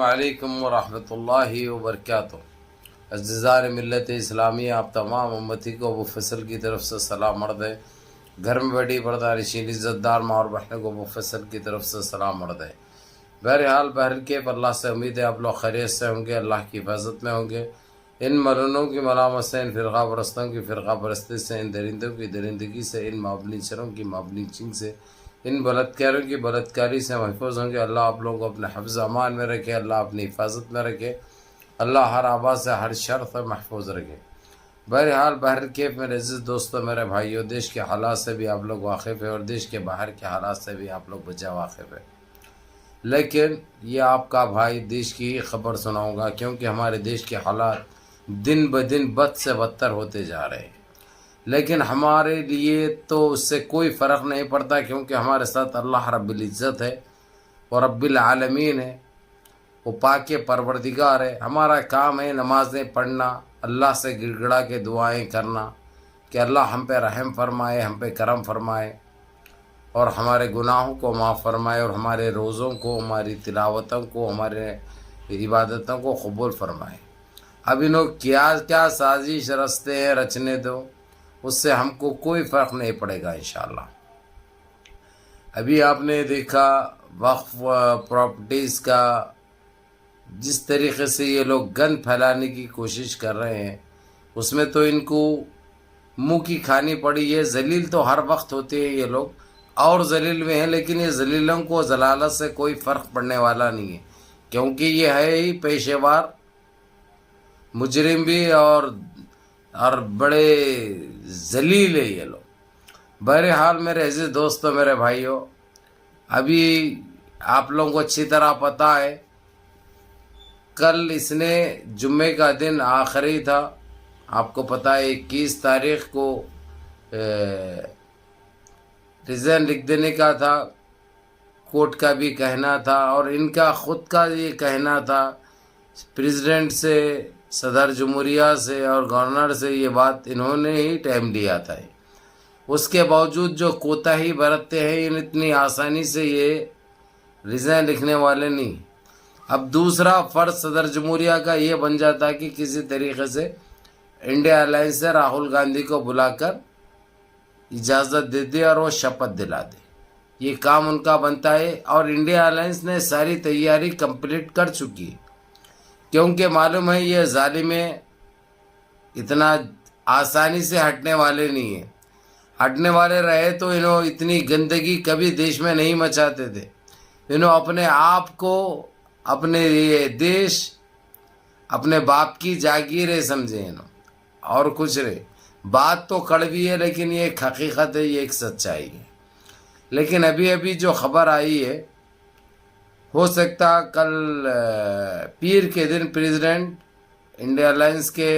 علیکم ورحمۃ اللہ وبرکاتہ۔ عزیزان ملت اسلامیہ، آپ تمام امتی کو ابو فصل کی طرف سے سلام عرض ہے۔ گھر میں بیٹھی پردہ نشین عزت دار ماں اور بہنوں کو ابو فصل کی طرف سے سلام عرض ہے۔ بہرحال بہرکیف اللہ سے امید ہے آپ لوگ خیریت سے ہوں گے، اللہ کی حفاظت میں ہوں گے۔ ان ملونوں کی ملامت سے، ان فرقہ پرستوں کی فرقہ پرستی سے، ان درندوں کی درندگی سے، ان معاملی چروں کی معاملی چنگ سے، ان بلاتکاروں کی بلاتکاری سے محفوظ ہوں گے۔ اللہ آپ لوگوں کو اپنے حفظ امان میں رکھے، اللہ اپنی حفاظت میں رکھے، اللہ ہر آباد سے ہر شر سے محفوظ رکھے۔ بہرحال بہرکیف میرے عزیز دوستوں، میرے بھائیوں، دیش کے حالات سے بھی آپ لوگ واقف ہیں اور دیش کے باہر کے حالات سے بھی آپ لوگ بجا واقف ہیں، لیکن یہ آپ کا بھائی دیش کی خبر سناؤں گا، کیونکہ ہمارے دیش کے حالات دن بدن بد سے بدتر ہوتے جا رہے ہیں۔ لیکن ہمارے لیے تو اس سے کوئی فرق نہیں پڑتا، کیونکہ ہمارے ساتھ اللہ رب العزت ہے اور رب العالمین ہے، وہ پاک پروردگار ہے۔ ہمارا کام ہے نمازیں پڑھنا، اللہ سے گڑ گڑا کے دعائیں کرنا کہ اللہ ہم پہ رحم فرمائے، ہم پہ کرم فرمائے اور ہمارے گناہوں کو معاف فرمائے اور ہمارے روزوں کو، ہماری تلاوتوں کو، ہمارے عبادتوں کو قبول فرمائے۔ اب انہوں کیا کیا سازش رستے ہیں رچنے دو، اس سے ہم کو کوئی فرق نہیں پڑے گا انشاءاللہ۔ ابھی آپ نے دیکھا وقف پراپرٹیز کا جس طریقے سے یہ لوگ گند پھیلانے کی کوشش کر رہے ہیں، اس میں تو ان کو منہ کی کھانی پڑی ہے۔ ذلیل تو ہر وقت ہوتے ہیں یہ لوگ، اور ذلیل میں ہیں، لیکن یہ ذلیلوں کو ضلالت سے کوئی فرق پڑنے والا نہیں ہے، کیونکہ یہ ہے ہی پیشے وار مجرم بھی اور بڑے ذلیل ہے یہ لوگ۔ بہرحال میرے عزیز دوستوں، میرے بھائیوں، ابھی آپ لوگوں کو اچھی طرح پتہ ہے کل اس نے جمعے کا دن آخری تھا، آپ کو پتہ ہے 21 تاریخ کو ریزائن لکھ دینے کا تھا، کورٹ کا بھی کہنا تھا اور ان کا خود کا یہ کہنا تھا، پریزیڈنٹ سے، صدر جمہوریہ سے اور گورنر سے یہ بات انہوں نے ہی ٹائم لیا تھا۔ اس کے باوجود جو کوتاہی برتتے ہیں، ان اتنی آسانی سے یہ ریزائن لکھنے والے نہیں۔ اب دوسرا فرض صدر جمہوریہ کا یہ بن جاتا کہ کسی طریقے سے انڈیا الائنس سے راہل گاندھی کو بلا کر اجازت دے دے اور وہ شپت دلا دے، یہ کام ان کا بنتا ہے۔ اور انڈیا الائنس نے ساری تیاری کمپلیٹ کر چکی ہے، کیونکہ معلوم ہے یہ ظالمیں اتنا آسانی سے ہٹنے والے نہیں ہیں۔ ہٹنے والے رہے تو انہوں اتنی گندگی کبھی دیش میں نہیں مچاتے تھے۔ انہوں اپنے آپ کو، اپنے یہ دیش اپنے باپ کی جاگیریں سمجھے انہوں، اور کچھ رہے۔ بات تو کڑوی ہے، لیکن یہ ایک حقیقت ہے، یہ ایک سچائی ہے۔ لیکن ابھی جو خبر آئی ہے، ہو سکتا کل پیر کے دن پریزیڈنٹ انڈیا الائنس کے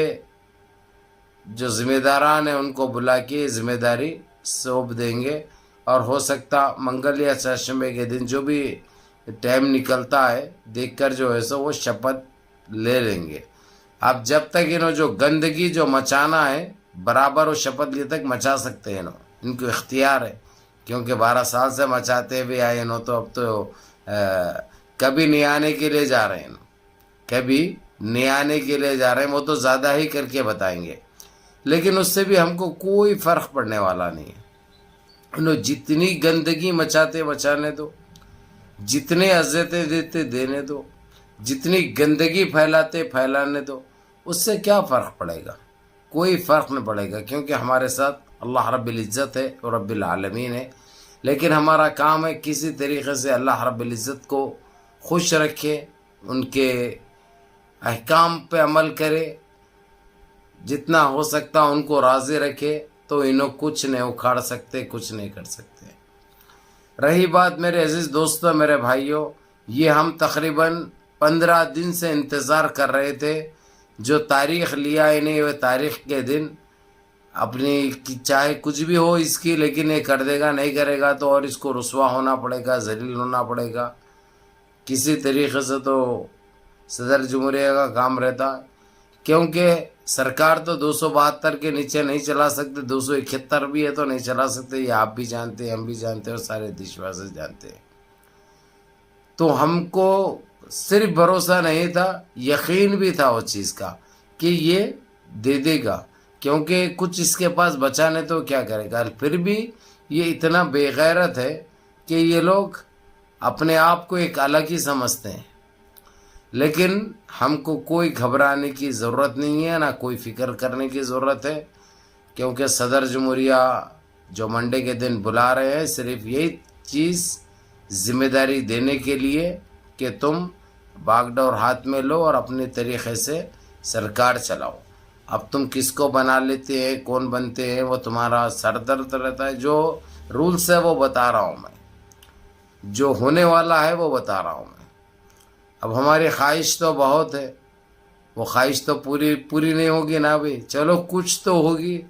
جو ذمہ داران ہیں ان کو بلا کے ذمہ داری سونپ دیں گے، اور ہو سکتا منگل یا چہارشنبے کے دن جو بھی ٹائم نکلتا ہے دیکھ کر جو ہے سو وہ شپت لے لیں گے۔ اب جب تک انہوں جو گندگی جو مچانا ہے برابر وہ شپت لیے تک مچا سکتے ہیں، ان کو اختیار ہے، کیونکہ 12 سال سے مچاتے بھی آئے انہوں، تو اب تو کبھی نہیں آنے کے لیے جا رہے ہیں، کبھی نہیں آنے کے لیے جا رہے ہیں، وہ تو زیادہ ہی کر کے بتائیں گے، لیکن اس سے بھی ہم کو کوئی فرق پڑنے والا نہیں ہے۔ انہوں جتنی گندگی مچانے دو، جتنے اذیتیں دیتے دینے دو، جتنی گندگی پھیلانے دو، اس سے کیا فرق پڑے گا؟ کوئی فرق نہیں پڑے گا، کیونکہ ہمارے ساتھ اللہ رب العزت ہے اور رب العالمین ہے۔ لیکن ہمارا کام ہے کسی طریقے سے اللہ رب العزت کو خوش رکھے، ان کے احکام پہ عمل کرے، جتنا ہو سکتا ان کو راضی رکھے، تو انہوں کچھ نہیں اکھاڑ سکتے، کچھ نہیں کر سکتے۔ رہی بات میرے عزیز دوستوں، میرے بھائیوں، یہ ہم تقریباً 15 دن سے انتظار کر رہے تھے، جو تاریخ لیا انہیں وہ تاریخ کے دن اپنی چاہے کچھ بھی ہو اس کی، لیکن یہ کر دے گا، نہیں کرے گا تو اور اس کو رسوا ہونا پڑے گا، ذلیل ہونا پڑے گا کسی طریقے سے۔ تو صدر جمہوریہ کا کام رہتا، کیونکہ سرکار تو 272 کے نیچے نہیں چلا سکتے، 271 بھی ہے تو نہیں چلا سکتے، یہ آپ بھی جانتے ہیں، ہم بھی جانتے ہیں اور سارے دیش واسی جانتے ہیں۔ تو ہم کو صرف بھروسہ نہیں تھا، یقین بھی تھا اس چیز کا کہ یہ دے دے گا، کیونکہ کچھ اس کے پاس بچا نہیں تو کیا کرے گا. پھر بھی یہ اتنا بے غیرت ہے کہ یہ لوگ اپنے آپ کو ایک الگ ہی سمجھتے ہیں. لیکن ہم کو کوئی گھبرانے کی ضرورت نہیں ہے، نہ کوئی فکر کرنے کی ضرورت ہے، کیونکہ صدر جمہوریہ جو منڈے کے دن بلا رہے ہیں صرف یہی چیز ذمہ داری دینے کے لیے کہ تم باغ ڈور ہاتھ میں لو اور اپنے طریقے سے سرکار چلاؤ. اب تم کس کو بنا لیتے ہیں، کون بنتے ہیں، وہ تمہارا سر درد رہتا ہے. جو رولس ہے وہ بتا رہا ہوں میں، جو ہونے والا ہے وہ بتا رہا ہوں میں. اب ہماری خواہش تو بہت ہے، وہ خواہش تو پوری نہیں ہوگی نا بھائی. چلو کچھ تو ہوگی.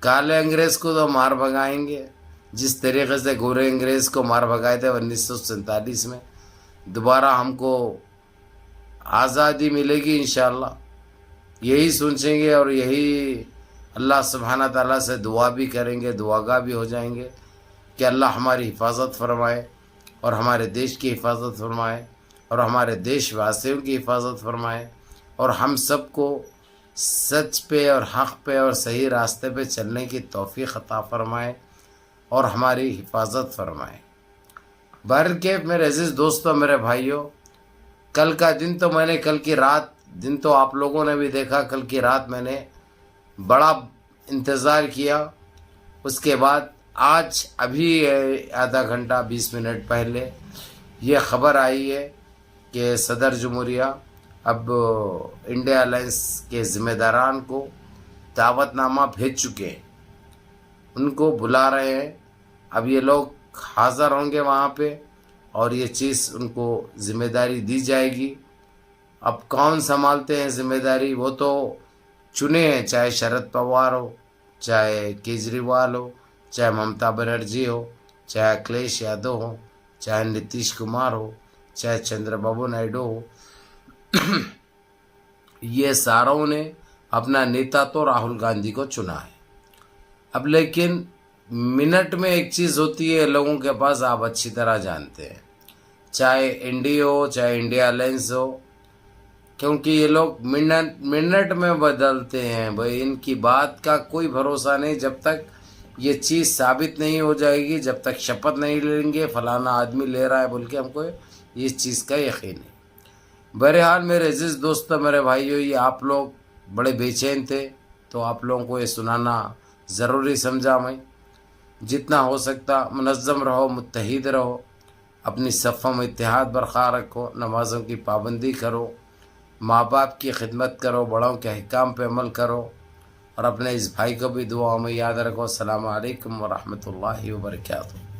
کالے انگریز کو تو مار بھگائیں گے، جس طریقے سے گورے انگریز کو مار بھگائے تھے 1947 میں. دوبارہ ہم کو آزادی ملے گی انشاءاللہ، یہی سوچیں گے اور یہی اللہ سبحانہ تعالیٰ سے دعا بھی کریں گے، دعاگاہ بھی ہو جائیں گے کہ اللہ ہماری حفاظت فرمائے اور ہمارے دیش کی حفاظت فرمائے اور ہمارے دیش واسیوں کی حفاظت فرمائے اور ہم سب کو سچ پہ اور حق پہ اور صحیح راستے پہ چلنے کی توفیق عطا فرمائے اور ہماری حفاظت فرمائے. بہرکیف میرے عزیز دوستوں، میرے بھائیوں، کل کا دن تو میں نے کل کی رات دن تو آپ لوگوں نے بھی دیکھا، کل کی رات میں نے بڑا انتظار کیا. اس کے بعد آج ابھی آدھا گھنٹہ 20 منٹ پہلے یہ خبر آئی ہے کہ صدر جمہوریہ اب انڈیا الائنس کے ذمہ داران کو دعوت نامہ بھیج چکے ہیں، ان کو بلا رہے ہیں. اب یہ لوگ حاضر ہوں گے وہاں پہ اور یہ چیز ان کو ذمہ داری دی جائے گی. اب کون سنبھالتے ہیں ذمہ داری، وہ تو چنے ہیں، چاہے شرد پوار ہو، چاہے کیجریوال ہو، چاہے ممتا بنرجی ہو، چاہے اکھلیش یادو ہو، چاہے نتیش کمار ہو، چاہے چندر بابو نائیڈو ہو. یہ ساروں نے اپنا نیتا تو راہل گاندھی کو چنا ہے. اب لیکن منٹ میں ایک چیز ہوتی ہے لوگوں کے پاس، آپ اچھی طرح جانتے ہیں، چاہے این ڈی ہو چاہے انڈیا الائنس ہو، کیونکہ یہ لوگ منٹ میں بدلتے ہیں. بھائی ان کی بات کا کوئی بھروسہ نہیں جب تک یہ چیز ثابت نہیں ہو جائے گی، جب تک شپت نہیں لیں گے فلانا آدمی لے رہا ہے بول کے ہم کو اس چیز کا یقین ہے. بہرحال میرے عزیز دوستوں، میرے بھائیوں، یہ آپ لوگ بڑے بے چین تھے تو آپ لوگوں کو یہ سنانا ضروری سمجھا. میں جتنا ہو سکتا منظم رہو، متحد رہو، اپنی صفوں میں اتحاد برقرار رکھو، نمازوں کی پابندی کرو، ماں باپ کی خدمت کرو، بڑوں کے احکام پہ عمل کرو اور اپنے اس بھائی کو بھی دعاؤں میں یاد رکھو. السلام علیکم ورحمۃ اللہ وبرکاتہ.